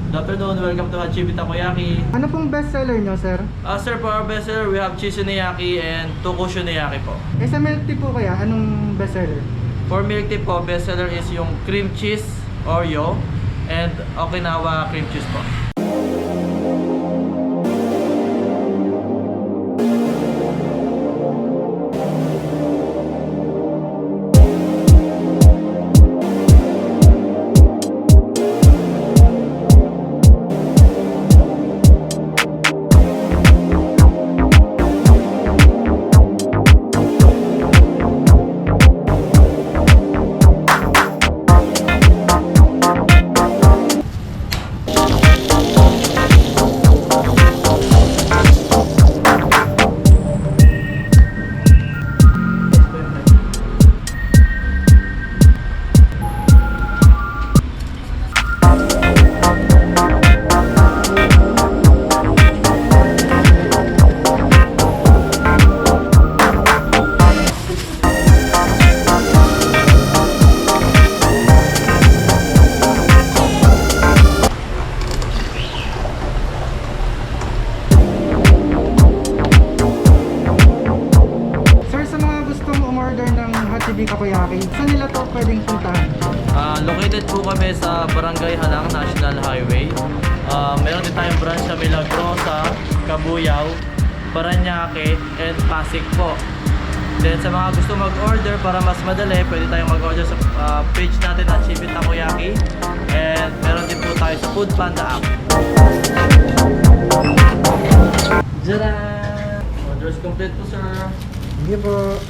Good afternoon, welcome to Hachibi Takoyaki. Ano pong bestseller nyo, sir? Sir, for our bestseller, we have Chizuneyaki and Tokushuneyaki po. Sa milk tea po kaya, anong bestseller? For milk tea po, bestseller is yung cream cheese Oreo and Okinawa cream cheese po. Hachibi Takoyaki. Saan nila to pwedeng puntahan? Located po kami sa Barangay Halang National Highway. Meron din tayong branch sa Milagrosa, Cabuyao, Paranaque, and Pasig po. Then sa mga gusto mag-order para mas madali, pwede tayong mag-order sa page natin at Hachibi Takoyaki. And meron din po tayo sa Food Panda app. Jaran! Orders complete po, sir. Hindi po.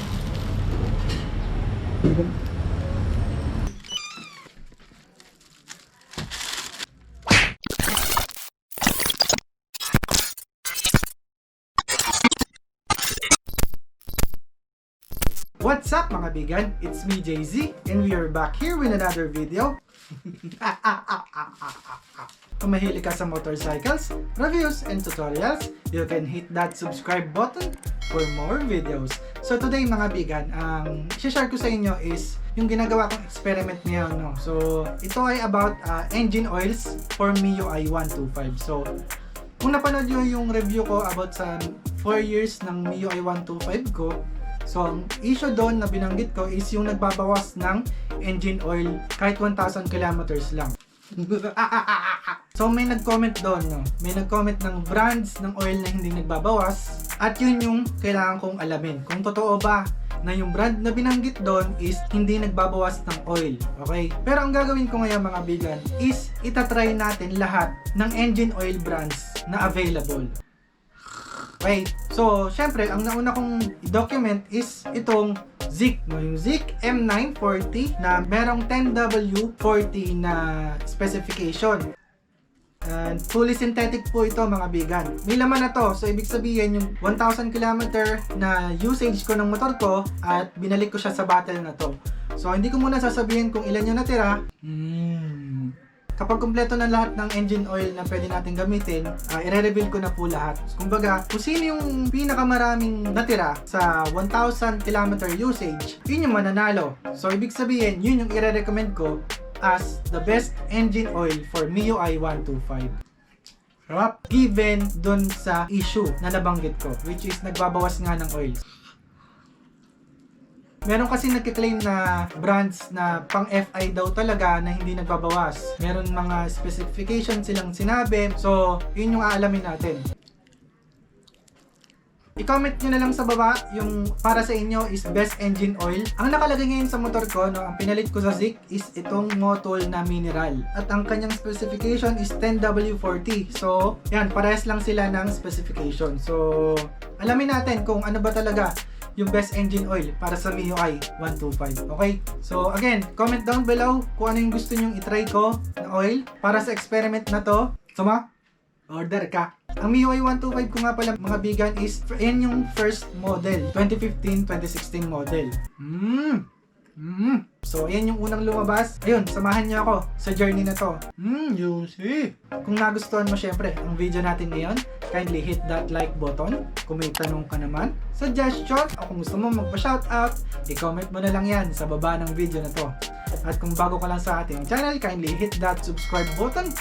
What's up mga bigan? It's me JZ and we are back here with another video. Kung mahilig ka sa motorcycles, reviews, and tutorials, you can hit that subscribe button for more videos. So today mga bigan, ang share ko sa inyo is yung ginagawa kong experiment ngayon. No? So ito ay about engine oils for MIO i125. So kung napanood nyo yung review ko about sa 4 years ng MIO i125 ko, so ang issue doon na binanggit ko is yung nagbabawas ng engine oil kahit 1,000 kilometers lang. So may nag-comment doon, no? May nag-comment ng brands ng oil na hindi nagbabawas at yun yung kailangan kong alamin. Kung totoo ba na yung brand na binanggit doon is hindi nagbabawas ng oil, okay? Pero ang gagawin ko ngayon mga bigan is itatry natin lahat ng engine oil brands na available. Okay, so syempre ang nauna kong i-document is itong Zik, no? Yung Zik M940 na merong 10W40 na specification. And fully synthetic po ito mga bigan. May laman na to, so ibig sabihin yung 1,000 km na usage ko ng motor ko at binalik ko siya sa battle na to. So hindi ko muna sasabihin kung ilan yung natira. Kapag kumpleto na lahat ng engine oil na pwede natin gamitin, i-reveal ko na po lahat. Kumbaga, kung sino yung pinakamaraming natira sa 1,000 km usage, yun yung mananalo. So, ibig sabihin, yun yung i-recommend ko as the best engine oil for MIO i125. Given dun sa issue na nabanggit ko, which is nagbabawas nga ng oil. Meron kasi nagkiklaim na brands na pang FI daw talaga na hindi nagbabawas. Meron mga specifications silang sinabi. So, yun yung aalamin natin. I-comment nyo na lang sa baba yung para sa inyo is best engine oil. Ang nakalagay ngayon sa motor ko, no, ang pinalit ko sa Zik is itong Motul na mineral. At ang kanyang specification is 10W40. So, yan, parehas lang sila ng specification. So, alamin natin kung ano ba talaga yung best engine oil para sa MIO i125. Okay? So, again, comment down below kung ano yung gusto nyong itry ko na oil para sa experiment na to. Suma, order ka. Ang MIO i125 ko nga pala mga bigan is yan yung first model. 2015-2016 model. So, ayan yung unang lumabas. Ayun, samahan niyo ako sa journey na to. You see. Kung nagustuhan mo syempre ang video natin ngayon, kindly hit that like button. Kung may tanong ka naman, suggestion, o kung gusto mo magpa-shoutout, i-comment mo na lang yan sa baba ng video na to. At kung bago ka lang sa ating channel, kindly hit that subscribe button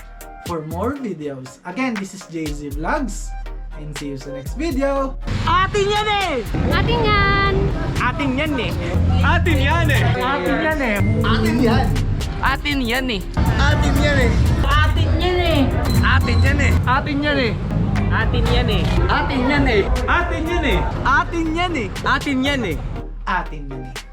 for more videos. Again, this is JZ Vlogs and see you sa next video. Atin yan eh! Atin yan! Atin yan eh! Atin yan eh! Atin yan eh! Atin yan! Atin yan eh! Atin yan eh! Atin yan eh! Atin yan eh! Atin yan eh! Atin yan eh! Atin yan eh! Atin yan eh! Atin yan eh! Atin yan eh! Atin yan eh!